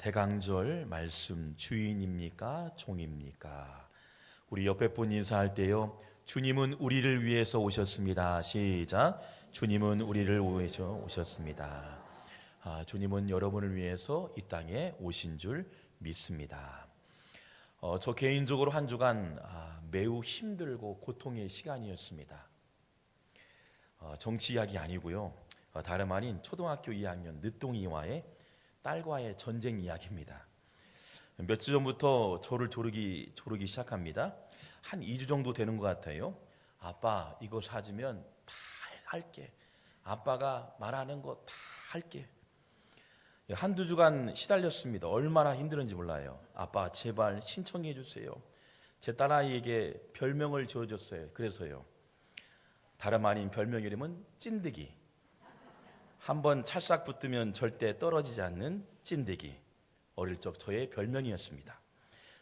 대강절 말씀 주인입니까? 종입니까? 우리 옆에 분 인사할 때요. 주님은 우리를 위해서 오셨습니다. 시작. 주님은 우리를 위해서 오셨습니다. 주님은 여러분을 위해서 이 땅에 오신 줄 믿습니다. 저 개인적으로 한 주간 매우 힘들고 고통의 시간이었습니다. 정치 이야기 아니고요. 다름 아닌 초등학교 2학년 늦둥이와의 딸과의 전쟁 이야기입니다. 몇 주 전부터 저를 조르기 시작합니다. 한 2주 정도 되는 것 같아요. 아빠 이거 사주면 다 할게. 아빠가 말하는 거 다 할게. 한두 주간 시달렸습니다. 얼마나 힘들은지 몰라요. 아빠 제발 신청해 주세요. 제 딸아이에게 별명을 지어줬어요. 그래서요. 다름 아닌 별명 이름은 찐득이. 한번 찰싹 붙으면 절대 떨어지지 않는 찐득이. 어릴 적 저의 별명이었습니다.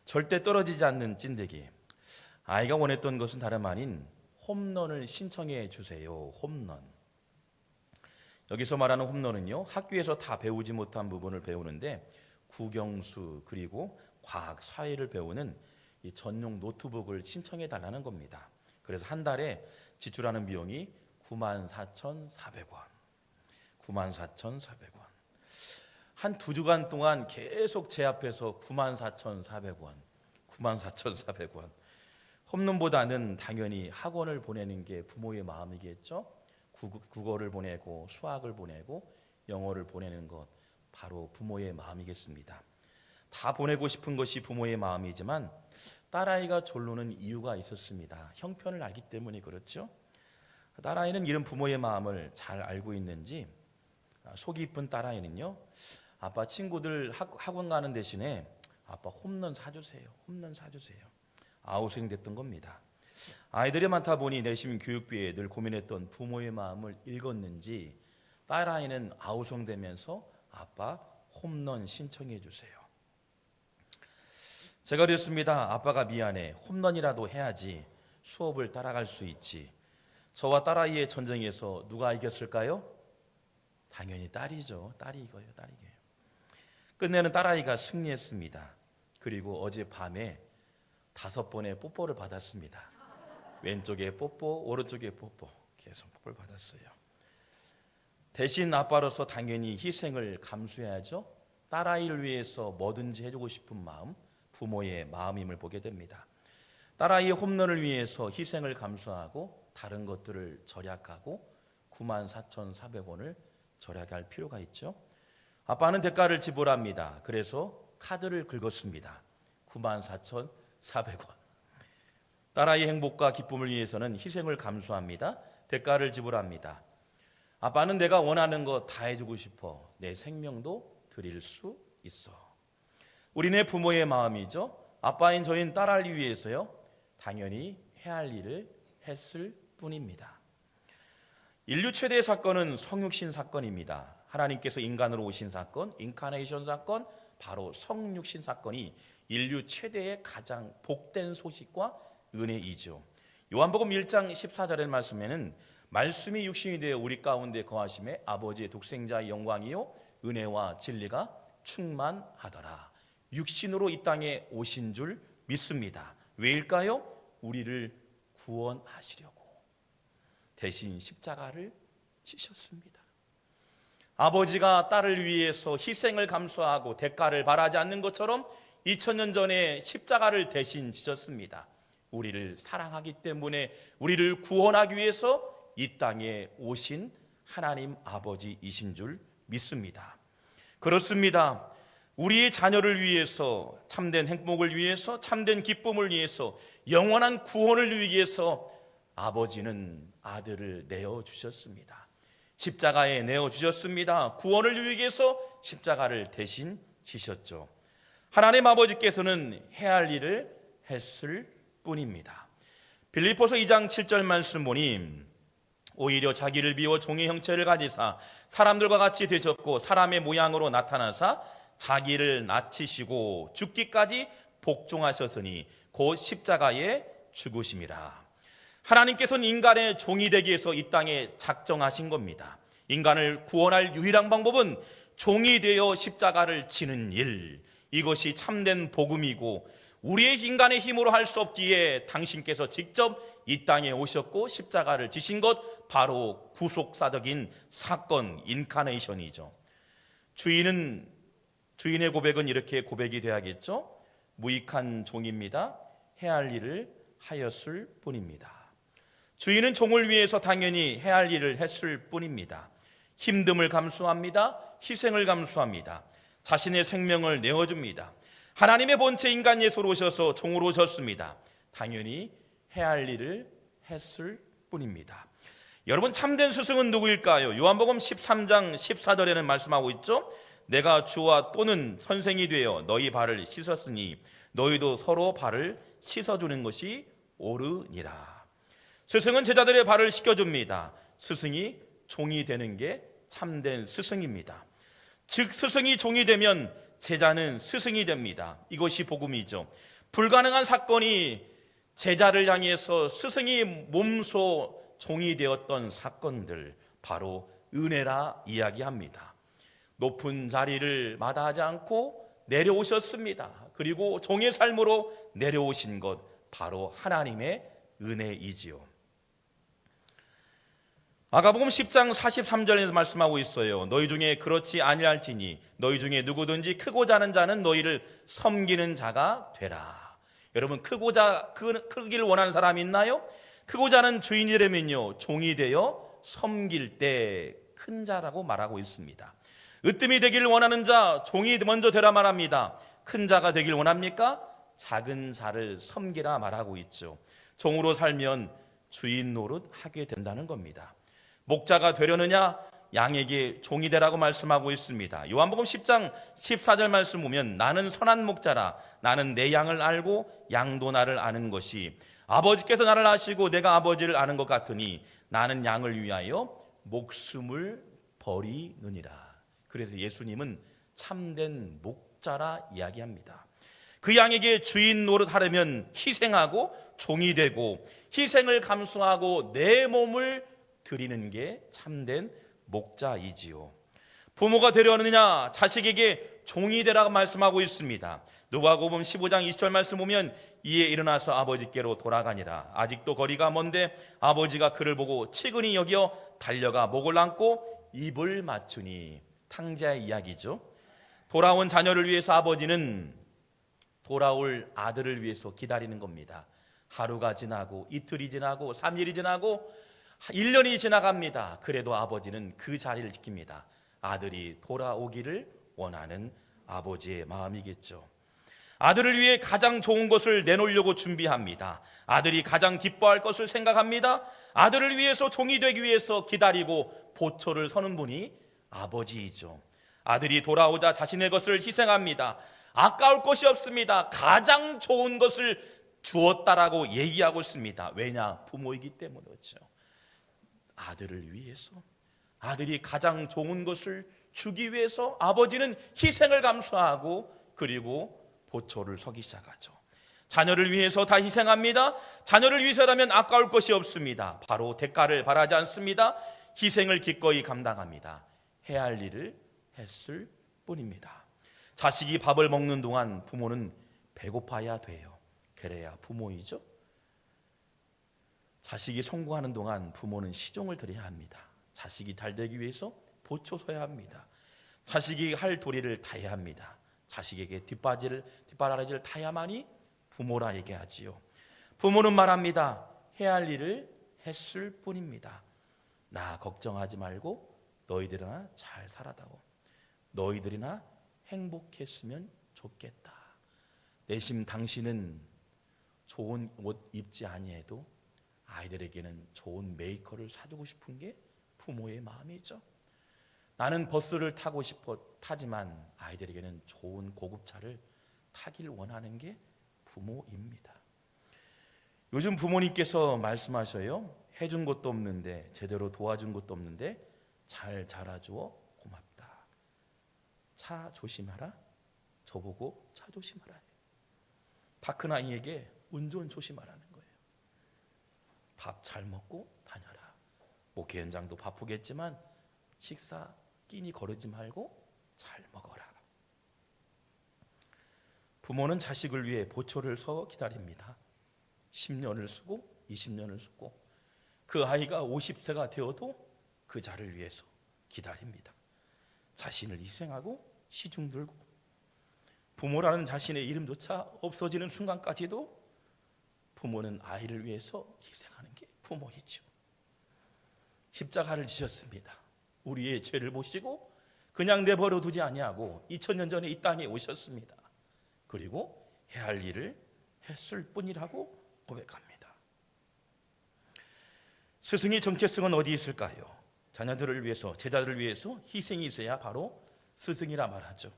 절대 떨어지지 않는 찐득이. 아이가 원했던 것은 다름 아닌 홈런을 신청해 주세요. 홈런. 여기서 말하는 홈런은요, 학교에서 다 배우지 못한 부분을 배우는데 국영수 그리고 과학, 사회를 배우는 이 전용 노트북을 신청해 달라는 겁니다. 그래서 한 달에 지출하는 비용이 94,400원. 94,400원. 한 2주간 동안 계속 제 앞에서 94,400원. 94,400원. 홈런보다는 당연히 학원을 보내는 게 부모의 마음이겠죠. 국어를 보내고 수학을 보내고 영어를 보내는 것 바로 부모의 마음이겠습니다. 다 보내고 싶은 것이 부모의 마음이지만 딸아이가 졸르는 이유가 있었습니다. 형편을 알기 때문에 그렇죠. 딸아이는 이런 부모의 마음을 잘 알고 있는지 속이 이쁜 딸아이는요, 아빠 친구들 학원 가는 대신에 아빠 홈런 사주세요. 홈런 사주세요. 아우성됐던 겁니다. 아이들이 많다 보니 내심 교육비에 늘 고민했던 부모의 마음을 읽었는지 딸아이는 아우성되면서 아빠 홈런 신청해 주세요. 제가 그랬습니다. 아빠가 미안해. 홈런이라도 해야지 수업을 따라갈 수 있지. 저와 딸아이의 전쟁에서 누가 이겼을까요? 당연히 딸이죠. 딸이 이거예요. 딸이 이겨요. 끝내는 딸아이가 승리했습니다. 그리고 어젯밤에 5번의 뽀뽀를 받았습니다. 왼쪽에 뽀뽀, 오른쪽에 뽀뽀, 계속 뽀뽀를 받았어요. 대신 아빠로서 당연히 희생을 감수해야죠. 딸아이를 위해서 뭐든지 해주고 싶은 마음, 부모의 마음임을 보게 됩니다. 딸아이의 홈런을 위해서 희생을 감수하고 다른 것들을 절약하고 94,400원을 절약할 필요가 있죠. 아빠는 대가를 지불합니다. 그래서 카드를 긁었습니다. 94,400원. 딸아이의 행복과 기쁨을 위해서는 희생을 감수합니다. 대가를 지불합니다. 아빠는 내가 원하는 거 다 해주고 싶어. 내 생명도 드릴 수 있어. 우리네 부모의 마음이죠. 아빠인 저희는 딸아이를 위해서요, 당연히 해야 할 일을 했을 뿐입니다. 인류 최대의 사건은 성육신 사건입니다. 하나님께서 인간으로 오신 사건, 인카네이션 사건, 바로 성육신 사건이 인류 최대의 가장 복된 소식과 은혜이죠. 요한복음 1장 14절의 말씀에는 말씀이 육신이 되어 우리 가운데 거하심에 아버지의 독생자의 영광이요 은혜와 진리가 충만하더라. 육신으로 이 땅에 오신 줄 믿습니다. 왜일까요? 우리를 구원하시려고 대신 십자가를 지셨습니다. 아버지가 딸을 위해서 희생을 감수하고 대가를 바라지 않는 것처럼 2000년 전에 십자가를 대신 지셨습니다. 우리를 사랑하기 때문에 우리를 구원하기 위해서 이 땅에 오신 하나님 아버지이신 줄 믿습니다. 그렇습니다. 우리의 자녀를 위해서, 참된 행복을 위해서, 참된 기쁨을 위해서, 영원한 구원을 위해서 아버지는 아들을 내어주셨습니다. 십자가에 내어주셨습니다. 구원을 위해서 십자가를 대신 지셨죠. 하나님 아버지께서는 해야 할 일을 했을 뿐입니다. 빌립보서 2장 7절 말씀 보니 오히려 자기를 비워 종의 형체를 가지사 사람들과 같이 되셨고 사람의 모양으로 나타나사 자기를 낮추시고 죽기까지 복종하셨으니 곧 십자가에 죽으심이라. 하나님께서는 인간의 종이 되기 위해서 이 땅에 작정하신 겁니다. 인간을 구원할 유일한 방법은 종이 되어 십자가를 지는 일, 이것이 참된 복음이고 우리의 인간의 힘으로 할 수 없기에 당신께서 직접 이 땅에 오셨고 십자가를 지신 것, 바로 구속사적인 사건, 인카네이션이죠. 주인의 고백은 이렇게 고백이 돼야겠죠. 무익한 종입니다. 해야 할 일을 하였을 뿐입니다. 주인은 종을 위해서 당연히 해야 할 일을 했을 뿐입니다. 힘듦을 감수합니다. 희생을 감수합니다. 자신의 생명을 내어줍니다. 하나님의 본체 인간 예수로 오셔서 종으로 오셨습니다. 당연히 해야 할 일을 했을 뿐입니다. 여러분, 참된 스승은 누구일까요? 요한복음 13장 14절에는 말씀하고 있죠. 내가 주와 또는 선생이 되어 너희 발을 씻었으니 너희도 서로 발을 씻어주는 것이 옳으니라. 스승은 제자들의 발을 씻겨줍니다. 스승이 종이 되는 게 참된 스승입니다. 즉 스승이 종이 되면 제자는 스승이 됩니다. 이것이 복음이죠. 불가능한 사건이 제자를 향해서 스승이 몸소 종이 되었던 사건들, 바로 은혜라 이야기합니다. 높은 자리를 마다하지 않고 내려오셨습니다. 그리고 종의 삶으로 내려오신 것, 바로 하나님의 은혜이지요. 마가복음 10장 43절에서 말씀하고 있어요. 너희 중에 그렇지 아니할지니 너희 중에 누구든지 크고자 하는 자는 너희를 섬기는 자가 되라. 여러분, 크기를 원하는 사람이 있나요? 크고자 하는 주인이라면요, 종이 되어 섬길 때 큰 자라고 말하고 있습니다. 으뜸이 되기를 원하는 자, 종이 먼저 되라 말합니다. 큰 자가 되길 원합니까? 작은 자를 섬기라 말하고 있죠. 종으로 살면 주인 노릇 하게 된다는 겁니다. 목자가 되려느냐? 양에게 종이 되라고 말씀하고 있습니다. 요한복음 10장 14절 말씀 보면 나는 선한 목자라. 나는 내 양을 알고 양도 나를 아는 것이 아버지께서 나를 아시고 내가 아버지를 아는 것 같으니 나는 양을 위하여 목숨을 버리느니라. 그래서 예수님은 참된 목자라 이야기합니다. 그 양에게 주인 노릇하려면 희생하고 종이 되고 희생을 감수하고 내 몸을 드리는 게 참된 목자이지요. 부모가 되려느냐? 자식에게 종이 되라고 말씀하고 있습니다. 누가복음 15장 20절 말씀 보면 이에 일어나서 아버지께로 돌아가니라. 아직도 거리가 먼데 아버지가 그를 보고 치근히 여겨 달려가 목을 안고 입을 맞추니. 탕자의 이야기죠. 돌아온 자녀를 위해서 아버지는 돌아올 아들을 위해서 기다리는 겁니다. 하루가 지나고 이틀이 지나고 3일이 지나고 1년이 지나갑니다. 그래도 아버지는 그 자리를 지킵니다. 아들이 돌아오기를 원하는 아버지의 마음이겠죠. 아들을 위해 가장 좋은 것을 내놓으려고 준비합니다. 아들이 가장 기뻐할 것을 생각합니다. 아들을 위해서 종이 되기 위해서 기다리고 보초를 서는 분이 아버지이죠. 아들이 돌아오자 자신의 것을 희생합니다. 아까울 것이 없습니다. 가장 좋은 것을 주었다라고 얘기하고 있습니다. 왜냐? 부모이기 때문에 그렇죠. 아들을 위해서, 아들이 가장 좋은 것을 주기 위해서 아버지는 희생을 감수하고 그리고 보초를 서기 시작하죠. 자녀를 위해서 다 희생합니다. 자녀를 위해서라면 아까울 것이 없습니다. 바로 대가를 바라지 않습니다. 희생을 기꺼이 감당합니다. 해야 할 일을 했을 뿐입니다. 자식이 밥을 먹는 동안 부모는 배고파야 돼요. 그래야 부모이죠. 자식이 성공하는 동안 부모는 시종을 드려야 합니다. 자식이 잘 되기 위해서 보초 서야 합니다. 자식이 할 도리를 다해야 합니다. 자식에게 뒷바라지를 타야만이 부모라 얘기하지요. 부모는 말합니다. 해야 할 일을 했을 뿐입니다. 나 걱정하지 말고 너희들이나 잘 살아다오. 너희들이나 행복했으면 좋겠다. 내심 당신은 좋은 옷 입지 아니해도 아이들에게는 좋은 메이커를 사주고 싶은 게 부모의 마음이죠. 나는 버스를 타고 타지만 아이들에게는 좋은 고급차를 타길 원하는 게 부모입니다. 요즘 부모님께서 말씀하셔요. 해준 것도 없는데, 제대로 도와준 것도 없는데 잘 자라주어 고맙다. 차 조심하라. 저보고 차 조심하라. 파크나이에게 운전 조심하라는 거예요. 밥 잘 먹고 다녀라. 목회 현장도 바쁘겠지만 식사 끼니 거르지 말고 잘 먹어라. 부모는 자식을 위해 보초를 서 기다립니다. 10년을 쓰고 20년을 쓰고 그 아이가 50세가 되어도 그 자를 위해서 기다립니다. 자신을 희생하고 시중 들고 부모라는 자신의 이름조차 없어지는 순간까지도 부모는 아이를 위해서 희생하는 게 부모이죠. 십자가를 지셨습니다. 우리의 죄를 보시고 그냥 내버려 두지 아니하고 2000년 전에 이 땅에 오셨습니다. 그리고 해야 할 일을 했을 뿐이라고 고백합니다. 스승의 정체성은 어디 있을까요? 자녀들을 위해서, 제자들을 위해서 희생이 있어야 바로 스승이라 말하죠.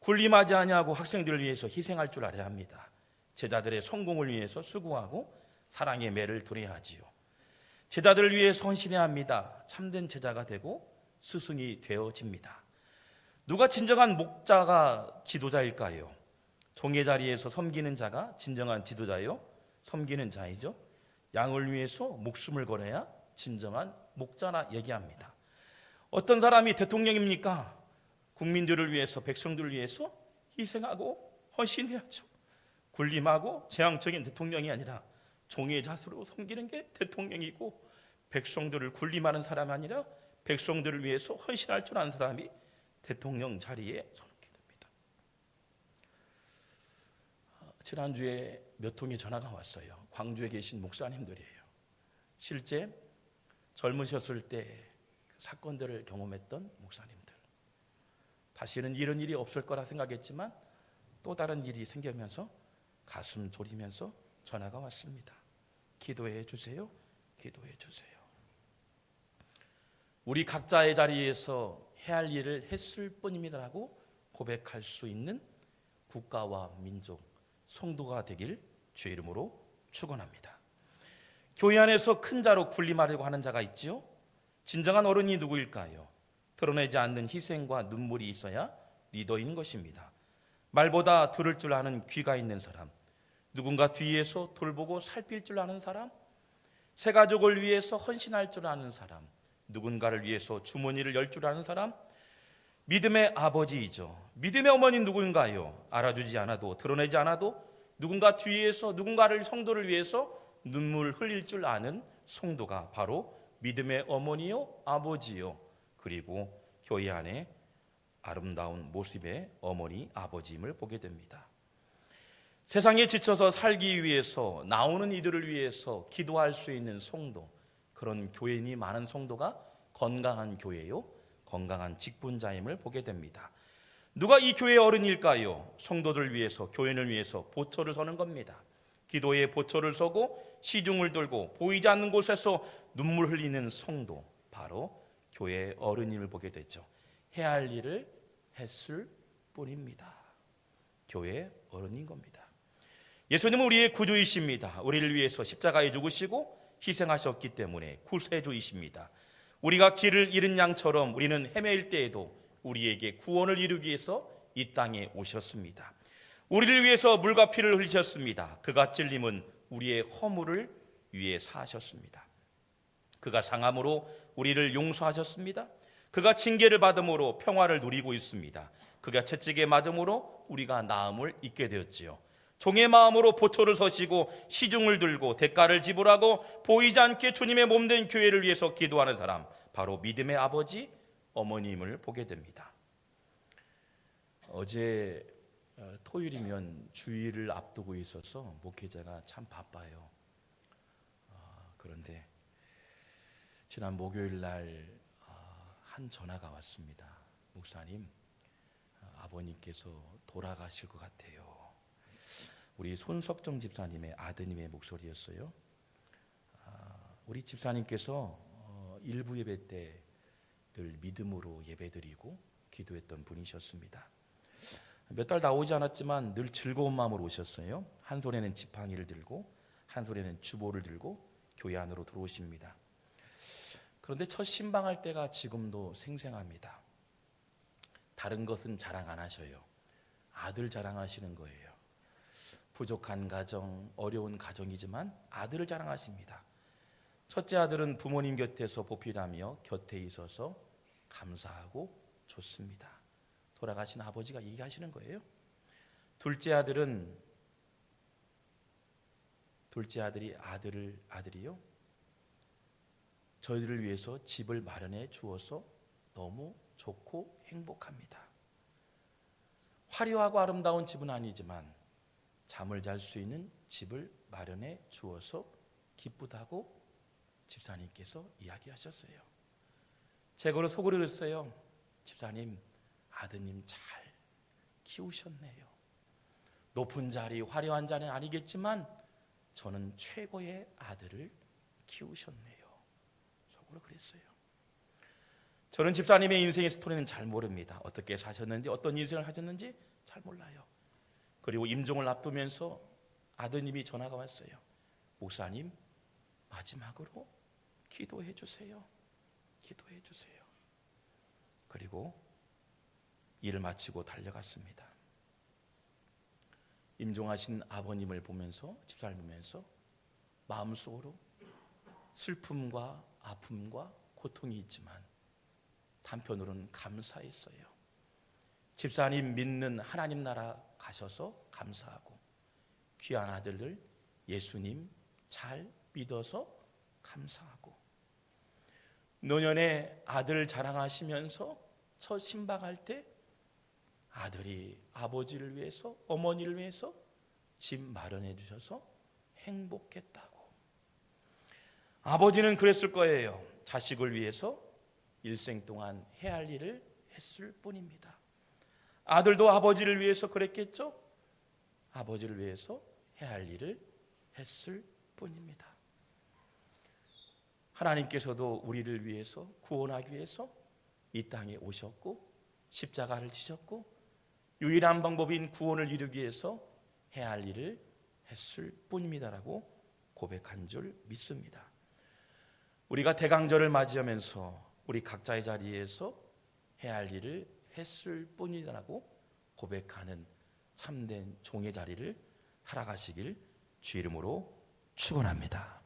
군림하지 아니하고 학생들을 위해서 희생할 줄 알아야 합니다. 제자들의 성공을 위해서 수고하고 사랑의 매를 들여야 하지요. 제자들을 위해 헌신해야 합니다. 참된 제자가 되고 스승이 되어집니다. 누가 진정한 목자가 지도자일까요? 종의 자리에서 섬기는 자가 진정한 지도자요? 섬기는 자이죠. 양을 위해서 목숨을 걸어야 진정한 목자라 얘기합니다. 어떤 사람이 대통령입니까? 국민들을 위해서, 백성들을 위해서 희생하고 헌신해야죠. 군림하고 재앙적인 대통령이 아니라 종의 자세로 섬기는 게 대통령이고, 백성들을 군림하는 사람이 아니라 백성들을 위해서 헌신할 줄 아는 사람이 대통령 자리에 서게 됩니다. 지난주에 몇 통의 전화가 왔어요. 광주에 계신 목사님들이에요. 실제 젊으셨을 때 그 사건들을 경험했던 목사님들. 다시는 이런 일이 없을 거라 생각했지만 또 다른 일이 생기면서 가슴 졸이면서 전화가 왔습니다. 기도해 주세요. 기도해 주세요. 우리 각자의 자리에서 해야 할 일을 했을 뿐입니다라고 고백할 수 있는 국가와 민족, 성도가 되길 주의 이름으로 축원합니다. 교회 안에서 큰 자로 군림하려고 하는 자가 있지요. 진정한 어른이 누구일까요? 드러내지 않는 희생과 눈물이 있어야 리더인 것입니다. 말보다 들을 줄 아는 귀가 있는 사람, 누군가 뒤에서 돌보고 살필 줄 아는 사람, 새 가족을 위해서 헌신할 줄 아는 사람, 누군가를 위해서 주머니를 열 줄 아는 사람, 믿음의 아버지이죠. 믿음의 어머니는 누구인가요? 알아주지 않아도, 드러내지 않아도 누군가 뒤에서 누군가를, 성도를 위해서 눈물 흘릴 줄 아는 성도가 바로 믿음의 어머니요, 아버지요. 그리고 교회 안에 아름다운 모습의 어머니, 아버지임을 보게 됩니다. 세상에 지쳐서 살기 위해서, 나오는 이들을 위해서 기도할 수 있는 성도, 그런 교인이 많은 성도가 건강한 교회요, 건강한 직분자임을 보게 됩니다. 누가 이 교회의 어른일까요? 성도들 위해서, 교인을 위해서 보초를 서는 겁니다. 기도에 보초를 서고 시중을 들고 보이지 않는 곳에서 눈물 흘리는 성도, 바로 교회의 어른임을 보게 되죠. 해야 할 일을 했을 뿐입니다. 교회의 어른인 겁니다. 예수님은 우리의 구주이십니다. 우리를 위해서 십자가에 죽으시고 희생하셨기 때문에 구세주이십니다. 우리가 길을 잃은 양처럼 우리는 헤매일 때에도 우리에게 구원을 이루기 위해서 이 땅에 오셨습니다. 우리를 위해서 물과 피를 흘리셨습니다. 그가 찔림은 우리의 허물을 위해 사하셨습니다. 그가 상함으로 우리를 용서하셨습니다. 그가 징계를 받음으로 평화를 누리고 있습니다. 그가 채찍에 맞음으로 우리가 나음을 잊게 되었지요. 종의 마음으로 보초를 서시고 시중을 들고 대가를 지불하고 보이지 않게 주님의 몸된 교회를 위해서 기도하는 사람, 바로 믿음의 아버지, 어머님을 보게 됩니다. 어제 토요일이면 주일을 앞두고 있어서 목회자가 참 바빠요. 그런데 지난 목요일 날 한 전화가 왔습니다. 목사님, 아버님께서 돌아가실 것 같아요. 우리 손석정 집사님의 아드님의 목소리였어요. 우리 집사님께서 일부 예배 때 늘 믿음으로 예배드리고 기도했던 분이셨습니다. 몇 달 나오지 않았지만 늘 즐거운 마음으로 오셨어요. 한 손에는 지팡이를 들고 한 손에는 주보를 들고 교회 안으로 들어오십니다. 그런데 첫 신방할 때가 지금도 생생합니다. 다른 것은 자랑 안 하셔요. 아들 자랑하시는 거예요. 부족한 가정, 어려운 가정이지만 아들을 자랑하십니다. 첫째 아들은 부모님 곁에서 보필하며 곁에 있어서 감사하고 좋습니다. 돌아가신 아버지가 얘기하시는 거예요. 둘째 아들이요, 저희들을 위해서 집을 마련해 주어서 너무 좋고 행복합니다. 화려하고 아름다운 집은 아니지만 잠을 잘 수 있는 집을 마련해 주어서 기쁘다고 집사님께서 이야기하셨어요. 제가 속으로 그랬어요. 집사님, 아드님 잘 키우셨네요. 높은 자리, 화려한 자리는 아니겠지만 저는 최고의 아들을 키우셨네요. 속으로 그랬어요. 저는 집사님의 인생의 스토리는 잘 모릅니다. 어떻게 사셨는지, 어떤 인생을 하셨는지 잘 몰라요. 그리고 임종을 앞두면서 아드님이 전화가 왔어요. 목사님, 마지막으로 기도해 주세요. 기도해 주세요. 그리고 일을 마치고 달려갔습니다. 임종하신 아버님을 보면서, 집사를 보면서 마음속으로 슬픔과 아픔과 고통이 있지만 한편으로는 감사했어요. 집사님 믿는 하나님 나라 가셔서 감사하고, 귀한 아들들 예수님 잘 믿어서 감사하고, 노년에 아들 자랑하시면서 첫 신방할 때 아들이 아버지를 위해서, 어머니를 위해서 집 마련해 주셔서 행복했다고. 아버지는 그랬을 거예요. 자식을 위해서 일생 동안 해야 할 일을 했을 뿐입니다. 아들도 아버지를 위해서 그랬겠죠? 아버지를 위해서 해야 할 일을 했을 뿐입니다. 하나님께서도 우리를 위해서, 구원하기 위해서 이 땅에 오셨고 십자가를 지셨고 유일한 방법인 구원을 이루기 위해서 해야 할 일을 했을 뿐입니다라고 고백한 줄 믿습니다. 우리가 대강절을 맞이하면서 우리 각자의 자리에서 해야 할 일을 했을 뿐이라고 고백하는 참된 종의 자리를 살아가시길 주 이름으로 축원합니다.